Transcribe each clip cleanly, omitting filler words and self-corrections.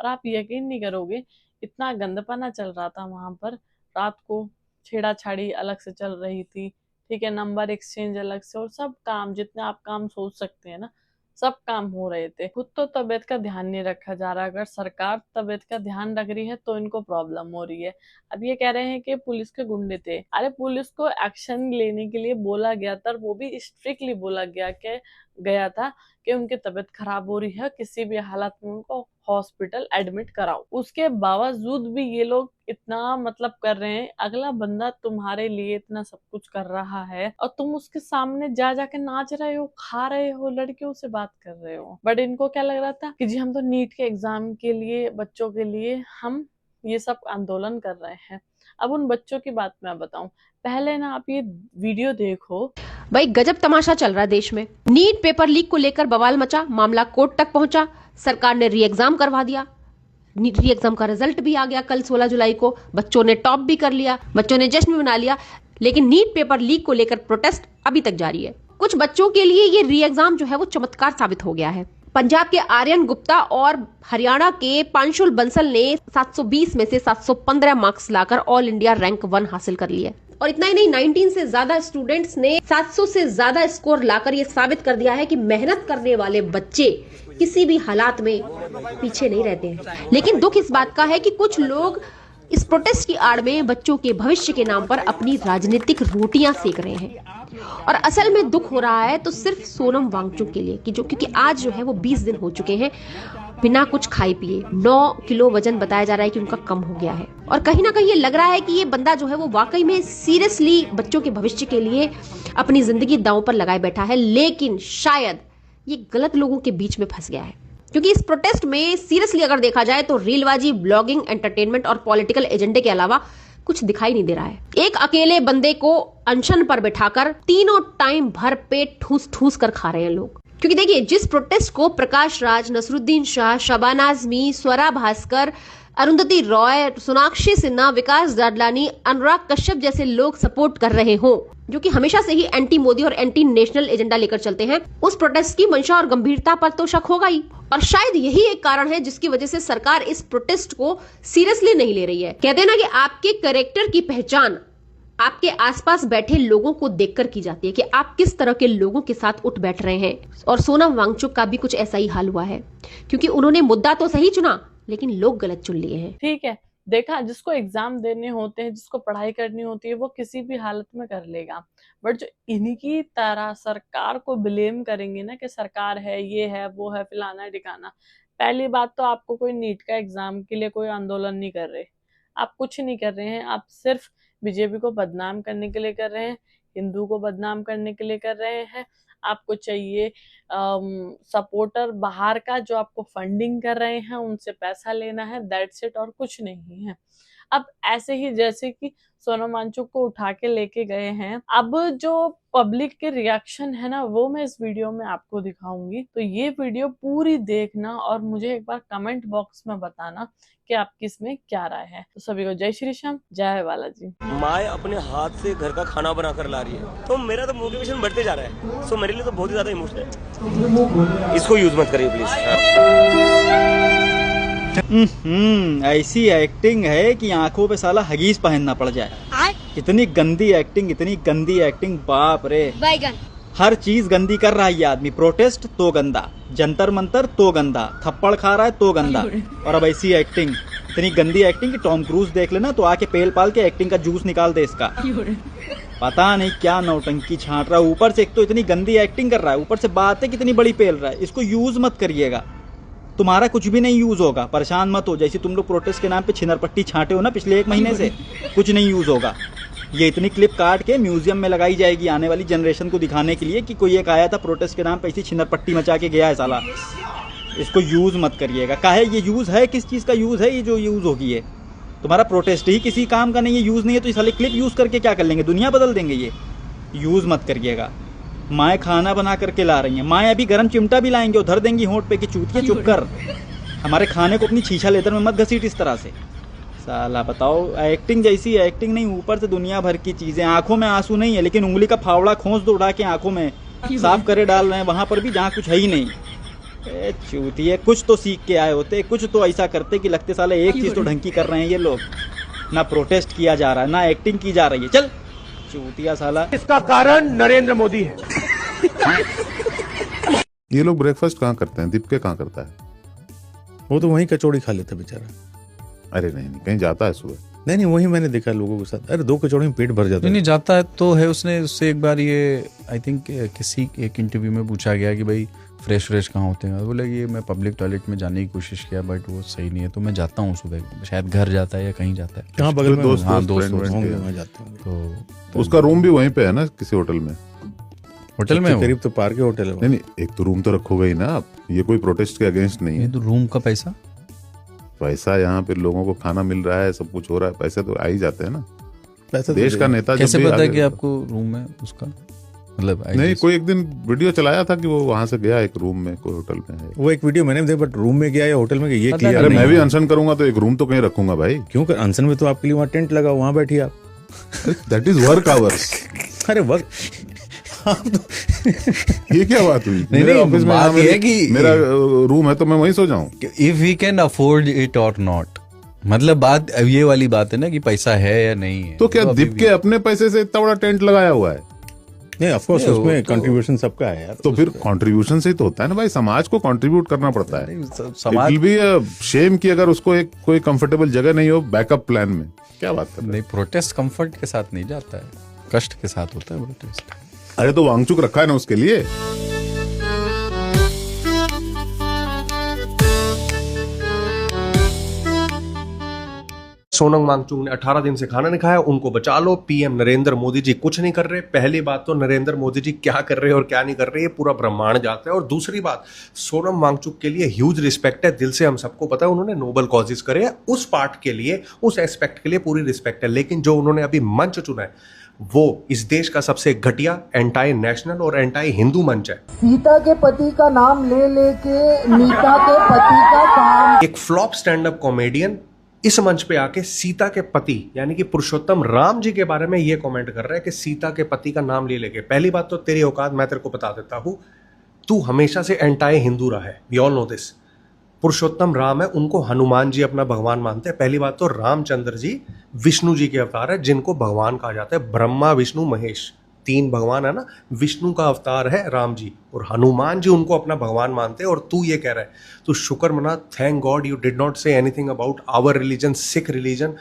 और आप यकीन नहीं करोगे, इतना गंदपना चल रहा था वहां पर। रात को छेड़ाछाड़ी अलग से चल रही थी, ठीक है, नंबर एक्सचेंज अलग से, और सब काम जितने आप काम सोच सकते हैं ना, सब काम हो रहे थे। खुद तो तबीयत का ध्यान नहीं रखा जा रहा। अगर सरकार तबीयत का ध्यान रख रही है तो इनको प्रॉब्लम हो रही है। अब ये कह रहे हैं कि पुलिस के गुंडे थे। अरे पुलिस को एक्शन लेने के लिए बोला गया था, वो भी स्ट्रिक्टली बोला गया था कि उनकी तबीयत खराब हो रही है, किसी भी हालत में उनको हॉस्पिटल एडमिट कराओ। उसके बावजूद भी ये लोग इतना मतलब कर रहे हैं। अगला बंदा तुम्हारे लिए इतना सब कुछ कर रहा है और तुम उसके सामने जा जाके नाच रहे हो, खा रहे हो, लड़कियों से बात कर रहे हो। बट इनको क्या लग रहा था कि जी हम तो नीट के एग्जाम के लिए, बच्चों के लिए हम ये सब आंदोलन कर रहे हैं। अब उन बच्चों की बात मैं बताऊं, पहले ना आप ये वीडियो देखो। भाई गजब तमाशा चल रहा है देश में। नीट पेपर लीक को लेकर बवाल मचा, मामला कोर्ट तक पहुंचा, सरकार ने री एग्जाम करवा दिया। री एग्जाम का रिजल्ट भी आ गया कल 16 जुलाई को। बच्चों ने टॉप भी कर लिया, बच्चों ने जश्न भी मना लिया। लेकिन नीट पेपर लीक को लेकर प्रोटेस्ट अभी तक जारी है। कुछ बच्चों के लिए ये री एग्जाम जो है वो चमत्कार साबित हो गया है। पंजाब के आर्यन गुप्ता और हरियाणा के पांशुल बंसल ने 720 में से 715 मार्क्स लाकर ऑल इंडिया रैंक 1 हासिल कर लिए। और इतना ही नहीं, 19 से ज्यादा स्टूडेंट्स ने 700 से ज्यादा स्कोर लाकर ये साबित कर दिया है कि मेहनत करने वाले बच्चे किसी भी हालात में पीछे नहीं रहते हैं। लेकिन दुख इस बात का है कि कुछ लोग इस प्रोटेस्ट की आड़ में बच्चों के भविष्य के नाम पर अपनी राजनीतिक रोटियां सेक रहे हैं। और असल में दुख हो रहा है तो सिर्फ सोनम वांगचुक के लिए कि जो, क्योंकि आज जो है वो 20 दिन हो चुके हैं बिना कुछ खाए पिए। 9 किलो वजन बताया जा रहा है कि उनका कम हो गया है। और कहीं ना कहीं ये लग रहा है कि ये बंदा जो है वो वाकई में सीरियसली बच्चों के भविष्य के लिए अपनी जिंदगी दांव पर लगाए बैठा है। लेकिन शायद ये गलत लोगों के बीच में फंस गया है, क्योंकि इस प्रोटेस्ट में सीरियसली अगर देखा जाए तो रीलबाजी, ब्लॉगिंग, एंटरटेनमेंट और पॉलिटिकल एजेंडे के अलावा कुछ दिखाई नहीं दे रहा है। एक अकेले बंदे को अनशन पर बिठाकर तीनों टाइम भर पेट ठूस ठूस कर खा रहे हैं लोग। क्योंकि देखिए, जिस प्रोटेस्ट को प्रकाश राज, नसरुद्दीन शाह, शबाना आजमी, स्वरा भास्कर, अरुंधति रॉय, सोनाक्षी सिन्हा, विकास जाडलानी, अनुराग कश्यप जैसे लोग सपोर्ट कर रहे हो, जो कि हमेशा से ही एंटी मोदी और एंटी नेशनल एजेंडा लेकर चलते हैं, उस प्रोटेस्ट की मंशा और गंभीरता पर तो शक होगा ही। और शायद यही एक कारण है जिसकी वजह से सरकार इस प्रोटेस्ट को सीरियसली नहीं ले रही है। कहते हैं ना कि आपके कैरेक्टर की पहचान आपके आसपास बैठे लोगों को देखकर की जाती है कि आप किस तरह के लोगों के साथ उठ बैठ रहे हैं। और सोनम वांगचुक का भी कुछ ऐसा ही हाल हुआ है, क्योंकि उन्होंने मुद्दा तो सही चुना लेकिन लोग गलत चुन लिए हैं। ठीक है, देखा, जिसको एग्जाम देने होते हैं, जिसको पढ़ाई करनी होती है, वो किसी भी हालत में कर लेगा। बट जो इन्हीं की तरह सरकार को ब्लेम करेंगे ना कि सरकार है, ये है, वो है, फलाना है, ठिकाना। पहली बात तो आपको कोई नीट का एग्जाम के लिए कोई आंदोलन नहीं कर रहे, आप कुछ नहीं कर रहे हैं। आप सिर्फ बीजेपी को बदनाम करने के लिए कर रहे हैं, हिंदू को बदनाम करने के लिए कर रहे हैं। आपको चाहिए सपोर्टर बाहर का जो आपको फंडिंग कर रहे हैं, उनसे पैसा लेना है, दैट्स इट, और कुछ नहीं है। अब ऐसे ही जैसे कि सोनम वांगचुक को उठा के लेके गए हैं, अब जो पब्लिक के रिएक्शन है ना, वो मैं इस वीडियो में आपको दिखाऊंगी। तो ये वीडियो पूरी देखना और मुझे एक बार कमेंट बॉक्स में बताना कि आपकी इसमें क्या राय है। तो सभी को जय श्री श्याम, जय बालाजी। माँ अपने हाथ से घर का खाना बना कर ला रही है, तो मेरा तो मोटिवेशन बढ़ते जा रहा है। सो मेरे लिए तो बहुत ही ज्यादा इमोशनल है। इसको यूज मत करिए प्लीज। ऐसी एक्टिंग है कि आंखों पे साला हगीज पहनना पड़ जाए। इतनी गंदी एक्टिंग, इतनी गंदी एक्टिंग, बाप रे। हर चीज गंदी कर रहा है ये आदमी। प्रोटेस्ट तो गंदा, जंतर मंतर तो गंदा, थप्पड़ खा रहा है तो गंदा, और अब ऐसी एक्टिंग, इतनी गंदी एक्टिंग कि टॉम क्रूज देख लेना तो आके पेल पाल के एक्टिंग का जूस निकाल दे इसका। पता नहीं क्या नौटंकी छांट रहा है। ऊपर से एक तो इतनी गंदी एक्टिंग कर रहा है, ऊपर से बातें कितनी बड़ी पेल रहा है। इसको यूज मत करिएगा, तुम्हारा कुछ भी नहीं यूज होगा। परेशान मत हो, जैसे तुम लोग प्रोटेस्ट के नाम पे छिनरपट्टी छांटे हो ना पिछले 1 महीने से, कुछ नहीं यूज होगा। ये इतनी क्लिप काट के म्यूजियम में लगाई जाएगी आने वाली जनरेशन को दिखाने के लिए कि कोई एक आया था प्रोटेस्ट के नाम पे ऐसी छिनरपट्टी मचा के गया है साला। इसको यूज मत करिएगा। काहे ये यूज है, किस चीज का यूज है ये जो यूज होगी? ये तुम्हारा प्रोटेस्ट ही किसी काम का नहीं है, यूज नहीं है, तो इस साले क्लिप यूज करके क्या कर लेंगे? दुनिया बदल देंगे। ये यूज मत करिएगा। माए खाना बना करके ला रही हैं, माए अभी गर्म चिमटा भी लाएंगे, उधर देंगी होंठ पे कि चूतिए चुप कर, हमारे खाने को अपनी छीछा लेदर में मत घसीट इस तरह से। साला बताओ, एक्टिंग जैसी एक्टिंग नहीं, ऊपर से दुनिया भर की चीजें। आंखों में आंसू नहीं है, लेकिन उंगली का फावड़ा खोंस दो उड़ा के आंखों में, साफ करे डाल रहे हैं वहां पर भी जहाँ कुछ है ही नहीं। चूतिए, कुछ तो सीख के आए होते, कुछ तो ऐसा करते कि लगते साले एक चीज तो ढंग की कर रहे हैं ये लोग। ना प्रोटेस्ट किया जा रहा है, ना एक्टिंग की जा रही है। चल चूतिया साला। इसका कारण नरेंद्र मोदी है। ये लोग ब्रेकफास्ट कहाँ करते हैं? दीपके कहाँ करता है? वो तो वहीं कचौड़ी खा लेता बेचारा। अरे नहीं नहीं, कहीं जाता है सुबह? नहीं वही मैंने देखा लोगों के साथ। अरे 2 कचौड़ी में पेट भर जाता है। नहीं जाता है तो है। उसने उससे एक बार ये आई थिंक किसी एक इंटरव्यू में पूछा गया कि भाई फ्रेश कहाँ होते हैं, बोले कि मैं पब्लिक टॉयलेट में जाने की कोशिश किया बट वो सही नहीं है, तो मैं जाता हूँ सुबह, शायद घर जाता है या कहीं जाता है। कहाँ बगल में? दोस्त होंगे, वहाँ जाते हैं। तो उसका रूम भी वहीं पे है ना किसी होटल में? होटल में करीब तो पार्क होटल है। नहीं, एक तो रूम तो रखोगे ही ना आप। ये कोई प्रोटेस्ट के अगेंस्ट नहीं है। तो रूम का पैसा यहाँ पे लोगों को खाना मिल रहा है, सब कुछ हो रहा है, पैसे तो आ ही जाते हैं ना। पैसा देश का नेता कैसे पता है कि आपको रूम है उसका? मतलब नहीं, कोई एक दिन वीडियो चलाया था कि वो वहां से गया एक रूम में, कोई होटल में है। वो एक वीडियो मैंने देखा, बट रूम में गया या होटल में गया ये क्लियर। अरे मैं भी अनशन करूंगा तो एक रूम तो कहीं रखूंगा भाई। क्यों कर? अनशन में तो आपके लिए वहाँ टेंट लगा, वहाँ बैठिए आप। That is work hours. अरे वर्क ये क्या बात हुई? नहीं, ऑफिस में बात ये है कि मेरा रूम है तो मैं वहीं सो जाऊं। If we can afford it और नॉट, मतलब बात ये वाली बात है ना कि पैसा है या नहीं है। तो क्या दीपके अपने पैसे से इतना बड़ा टेंट लगाया हुआ है? नहीं, ऑफ कोर्स उसमें कंट्रीब्यूशन सबका है यार। तो फिर कंट्रीब्यूशन से ही तो होता है ना भाई, समाज को कंट्रीब्यूट करना पड़ता है। समाज भी शेम की अगर उसको एक कोई कंफर्टेबल जगह नहीं हो बैकअप प्लान में, क्या बात कर रहे हैं? नहीं, प्रोटेस्ट कंफर्ट के साथ नहीं जाता है, कष्ट के साथ होता है प्रोटेस्ट। अरे तो वांगचुक रखा है ना उसके लिए। सोनम वांगचुक ने 18 दिन से खाना नहीं खाया, उनको बचा लो। पीएम नरेंद्र मोदी जी कुछ नहीं कर रहे। पहली बात तो नरेंद्र मोदी जी क्या कर रहे हैं और क्या नहीं कर रहे, ये पूरा ब्रह्मांड जाता है। और दूसरी बात, सोनम वांगचुक के लिए ह्यूज रिस्पेक्ट है, दिल से हम सबको पता है उन्होंने नोबल कॉजेज करे हैं, उस पार्ट के लिए, उस एस्पेक्ट के लिए पूरी रिस्पेक्ट है। लेकिन जो उन्होंने अभी मंच चुना है वो इस देश का सबसे घटिया, एंटाई नेशनल और एंटाई हिंदू मंच है। सीता के पति का नाम ले लेके नीता के पति का काम। एक फ्लॉप स्टैंड अप कॉमेडियन इस मंच पे आके सीता के पति यानी कि पुरुषोत्तम राम जी के बारे में ये कमेंट कर रहा है कि सीता के पति का नाम ले लेके। पहली बात तो तेरी औकात मैं तेरे को बता देता हूं, तू हमेशा से एंटाई हिंदू रहा है, वी ऑल नो दिस। पुरुषोत्तम राम है, उनको हनुमान जी अपना भगवान मानते हैं। पहली बात तो रामचंद्र जी विष्णु जी के अवतार है, जिनको भगवान कहा जाता है। ब्रह्मा विष्णु महेश 3 भगवान है ना, विष्णु का अवतार है राम जी, और हनुमान जी उनको अपना भगवान मानते हैं। और तू ये कह रहा है, तू शुक्र मना, thank God you did not say anything about our religion, Sikh religion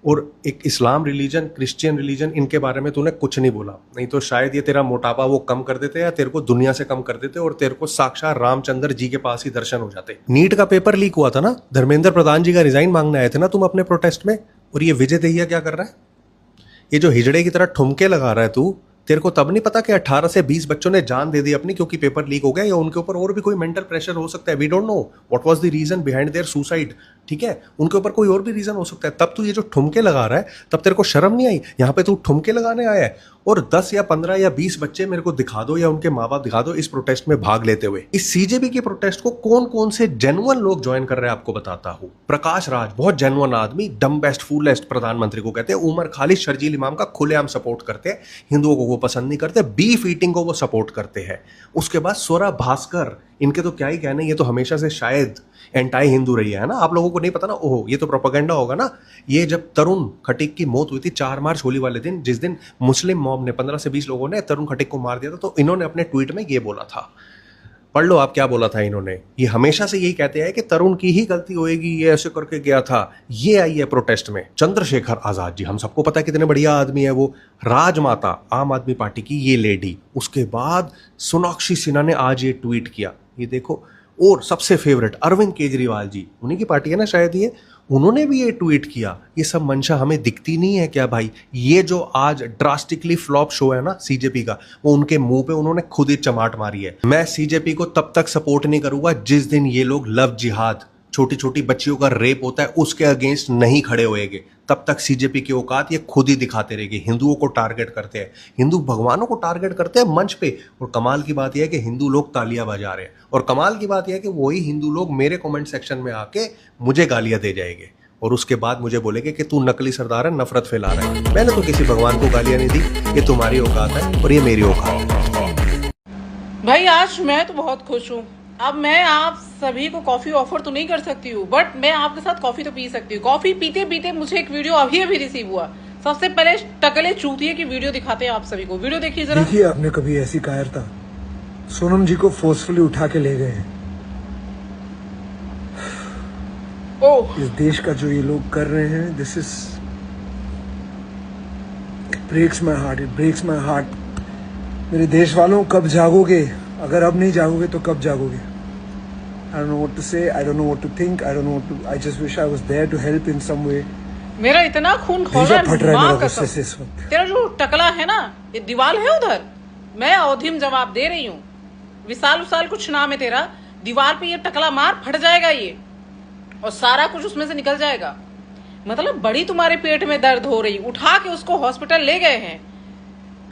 और एक इस्लाम रिलीजन, क्रिश्चियन रिलीजन, इनके बारे में तूने कुछ नहीं बोला। नहीं तो शायद ये तेरा मोटापा वो कम कर देते या तेरे को दुनिया से कम कर देते और तेरे को साक्षात रामचंद्र जी के पास ही दर्शन हो जाते। नीट का पेपर लीक हुआ था ना, धर्मेंद्र प्रधान जी का रिजाइन मांगने आए थे ना तुम अपने प्रोटेस्ट में, और ये विजय दहिया क्या कर रहा है? ये जो हिजड़े की तरह ठुमके लगा रहा है तू, तेरे को तब नहीं पता कि 18 से 20 बच्चों ने जान दे दी अपनी क्योंकि पेपर लीक हो गया, या उनके ऊपर और भी कोई मेंटल प्रेशर हो सकता है। We don't know what was the reason behind their suicide, ठीक है? उनके ऊपर कोई और भी रीजन हो सकता है। तब तू ये जो ठुमके लगा रहा है, तब तेरे को शर्म नहीं आई? यहाँ पे तू ठुमके लगाने आया है और 10 या 15 या 20 बच्चे मेरे को दिखा दो या उनके माँ बाप दिखा दो इस प्रोटेस्ट में भाग लेते हुए। इस सीजेपी के प्रोटेस्ट को कौन कौन से जेन्युइन लोग ज्वाइन कर रहे हैं आपको बताता हूँ। प्रकाश राज बहुत जेन्युइन आदमी, डम बेस्ट फूलेस्ट प्रधानमंत्री को कहते हैं। उमर खालिद शर्जील इमाम का खुलेआम सपोर्ट करते हैं, हिंदुओं को वो पसंद नहीं करते, बीफ ईटिंग को वो सपोर्ट करते हैं। उसके बाद स्वरा भास्कर, इनके तो क्या ही कहने, ये तो हमेशा से शायद एंटाई हिंदू रही है ना, आप लोगों को नहीं पता ना, ओहो ये तो प्रोपेगेंडा होगा ना। ये जब तरुण खटीक की मौत हुई थी 4 मार्च होली वाले दिन, जिस दिन मुस्लिम मॉब ने 15 से 20 लोगों ने तरुण खटीक को मार दिया था, तो इन्होंने अपने ट्वीट में ये बोला था, पढ़ लो आप क्या बोला था इन्होंने। ये हमेशा से यही कहते हैं कि तरुण की ही गलती होएगी, ये ऐसे करके गया था। ये आई है प्रोटेस्ट में चंद्रशेखर आजाद जी, हम सबको पता है कितने बढ़िया आदमी है वो, राजमाता आम आदमी पार्टी की ये लेडी। उसके बाद सोनाक्षी सिन्हा ने आज ये ट्वीट किया, ये देखो। और सबसे फेवरेट अरविंद केजरीवाल जी, उन्हीं की पार्टी है ना शायद ये, उन्होंने भी ये ट्वीट किया। ये सब मंशा हमें दिखती नहीं है क्या भाई? ये जो आज ड्रास्टिकली फ्लॉप शो है ना सीजेपी का, वो उनके मुंह पे उन्होंने खुद ही चमाट मारी है। मैं सीजेपी को तब तक सपोर्ट नहीं करूंगा जिस दिन ये लोग लव जिहाद, छोटी छोटी बच्चियों का रेप होता है, उसके अगेंस्ट नहीं खड़े होएंगे। तब तक सीजेपी की औकात ये खुद ही दिखाते रहेंगे। हिंदुओं को टारगेट करते हैं, हिंदू भगवानों को टारगेट करते हैं मंच पे। और कमाल की बात यह है कि हिंदू लोग तालियां बजा रहे हैं, और कमाल की बात यह है कि वही हिंदू लोग मेरे कमेंट सेक्शन में आके मुझे गालियां दे जाएंगे और उसके बाद मुझे बोलेंगे कि तू नकली सरदार है, नफरत फैला रहा है। मैंने तो किसी भगवान को गालियां नहीं दी, ये तुम्हारी औकात है और ये मेरी औकात है। भाई आज मैं तो बहुत खुश हूँ, अब मैं आप सभी को कॉफी ऑफर तो नहीं कर सकती हूँ, बट मैं आपके साथ कॉफी तो पी सकती हूँ। कॉफी पीते पीते मुझे एक वीडियो अभी रिसीव हुआ। सबसे पहले टकले चूतिए की वीडियो दिखाते हैं आप सभी को। वीडियो देखिए जरा। देखिए, आपने कभी ऐसी कायरता, सोनम जी को फोर्सफुली उठा के ले गए हैं। ओह, इस देश का जो ये लोग कर रहे हैं, this is breaks my heart, it breaks my heart. मेरे देश वालों, कब जागोगे? अगर अब नहीं जागोगे तो कब जागोगे? I don't know what to say, I don't know what to think, I don't know what to, I just wish I was there to help in some way. मेरा इतना खून खौल भेजा रहा फट रहा है माँ मेरा कसम। गुस्से से इस वक्त। तेरा जो टकला है ना, ये दीवार है उधर, मैं अवधिम जवाब दे रही हूँ। विशाल कुछ नाम है तेरा, दीवार पे ये टकला मार, फट जाएगा ये, और सारा कुछ उसमें से निकल जाएगा। मतलब बड़ी तुम्हारे पेट में दर्द हो रही, उठा के उसको हॉस्पिटल ले गए हैं।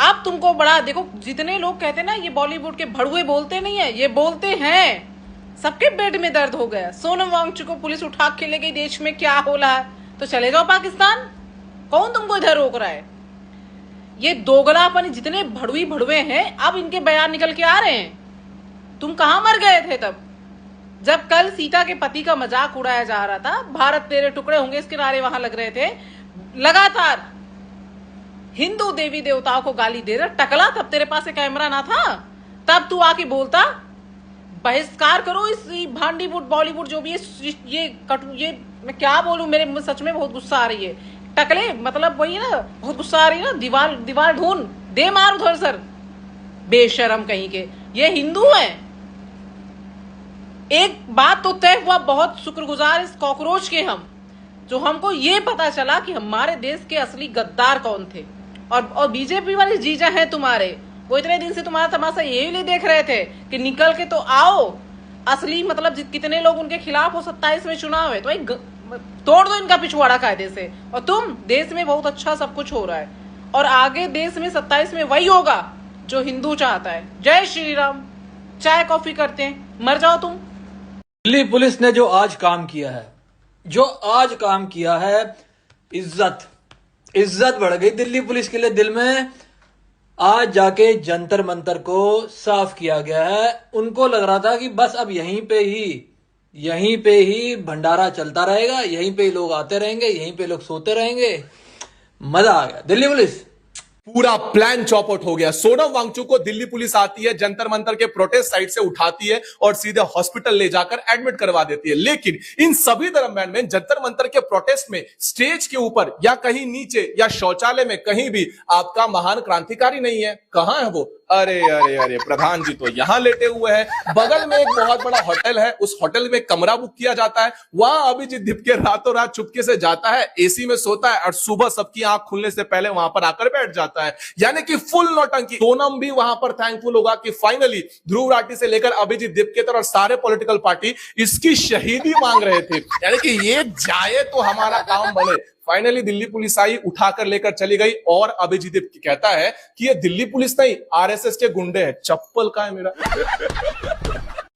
अब तुमको बड़ा देखो, जितने लोग कहते हैं ना ये बॉलीवुड के भड़ुए बोलते नहीं है, ये बोलते हैं। सबके पेट में दर्द हो गया। सोनम वांगचुक को पुलिस उठा के ले गई, देश में क्या हो रहा है, तो चले जाओ पाकिस्तान। कौन तुमको इधर रोक रहा है? ये दोगलापन, जितने भड़ुए हैं, अब इनके बयान निकल के आ रहे हैं। तुम कहां मर गए थे तब, जब कल सीता के पति का मजाक उड़ाया जा रहा था, भारत तेरे टुकड़े होंगे इसके नारे वहां लग रहे थे, लगातार हिंदू देवी देवताओं को गाली दे रहा टकला। तब तेरे पास एक कैमरा ना था, तब तू आके बोलता बहिष्कार करो इस भांडीवुड बॉलीवुड जो भी है, ये मैं क्या बोलूं, मेरे सच में बहुत गुस्सा आ रही है। टकले मतलब वही ना, बहुत गुस्सा आ रही है ना। दीवार ढूंढ दे, मार उधर सर, बेशरम कहीं के। ये हिंदू हैं। एक बात तो तय हुआ, बहुत शुक्रगुजार इस कॉकरोच के हम, जो हमको ये पता चला कि हमारे देश के असली गद्दार कौन थे। और बीजेपी वाले जीजा हैं तुम्हारे, वो इतने दिन से तुम्हारा तमाशा यही नहीं देख रहे थे कि निकल के तो आओ। असली मतलब कितने लोग उनके खिलाफ हो, 27 में चुनाव है, तो भाई तोड़ दो इनका पिछवाड़ा कायदे से। और तुम, देश में बहुत अच्छा सब कुछ हो रहा है, और आगे देश में 27 में वही होगा जो हिंदू चाहता है। जय श्री राम। चाय कॉफी करते हैं, मर जाओ तुम। दिल्ली पुलिस ने जो आज काम किया है, इज्जत बढ़ गई दिल्ली पुलिस के लिए दिल में। आज जाके जंतर मंतर को साफ किया गया है। उनको लग रहा था कि बस अब यहीं पे ही भंडारा चलता रहेगा, यहीं पे ही लोग आते रहेंगे, यहीं पे लोग सोते रहेंगे। मजा आ गया। दिल्ली पुलिस पूरा प्लान चौपट हो गया। सोनम वांगचुक को दिल्ली पुलिस आती है, जंतर मंतर के प्रोटेस्ट साइट से उठाती है और सीधे हॉस्पिटल ले जाकर एडमिट करवा देती है। लेकिन इन सभी दरम्यान में जंतर मंतर के प्रोटेस्ट में स्टेज के ऊपर या कहीं नीचे या शौचालय में कहीं भी आपका महान क्रांतिकारी नहीं है। कहां है वो? अरे प्रधान जी तो यहां लेटे हुए हैं। बगल में एक बहुत बड़ा होटल है, उस होटल में कमरा बुक किया जाता है। वहां अभिजीत दीपके रातों रात चुपके से जाता है, एसी में सोता है और सुबह सबकी आंख खुलने से पहले वहां पर आकर बैठ जाता है। यानी कि फुल नौटंकी। सोनम भी वहां पर थैंकफुल होगा कि फाइनली ध्रुव राठी से लेकर अभिजीत दीपके तक और सारे पॉलिटिकल पार्टी इसकी शहीदी मांग रहे थे, यानी कि ये जाए तो हमारा काम बने। फाइनली दिल्ली पुलिस आई, उठाकर लेकर चली गई। और अभिजीत दीपके कहता है कि ये दिल्ली पुलिस नहीं, आरएसएस के गुंडे हैं। चप्पल का है मेरा।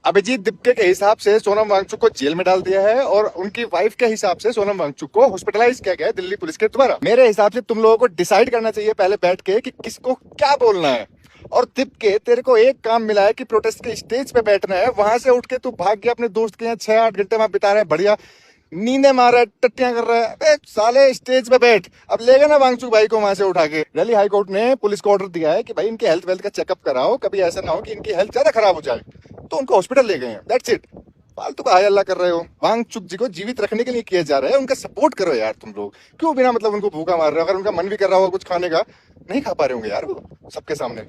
अभिजीत दीपके के हिसाब से सोनम वांगचुक को जेल में डाल दिया है और उनकी वाइफ के हिसाब से सोनम वांगचुक को हॉस्पिटलाइज किया गया है दिल्ली पुलिस के द्वारा। मेरे हिसाब से तुम लोगों को डिसाइड करना चाहिए पहले बैठ के कि किसको क्या बोलना है। और दीपके, तेरे को एक काम मिला है कि प्रोटेस्ट के स्टेज पे बैठना है। वहां से उठ के तू भाग गया अपने दोस्त के यहाँ, 6-8 घंटे वहां बिता रहे हैं, बढ़िया नींदे मार रहा है, टट्टियां कर रहा है। अबे साले स्टेज पे बैठ। अब ले गए ना वांगचुक भाई को वहां से उठा के। दिल्ली हाई कोर्ट ने पुलिस को ऑर्डर दिया है कि भाई इनकी हेल्थ वेल्थ का चेकअप कराओ, कभी ऐसा ना हो कि इनकी हेल्थ ज्यादा खराब हो जाए। तो उनको हॉस्पिटल ले गए हैं, दैट्स इट। फालतू का हाय अल्लाह कर रहे हो। वांगचुक जी को जीवित रखने के लिए किया जा रहा है, उनका सपोर्ट करो यार तुम लोग। क्यों बिना मतलब उनको भूखा मार रहे हो? अगर उनका मन भी कर रहा हो कुछ खाने का, नहीं खा पा रहे होंगे यार वो सबके सामने।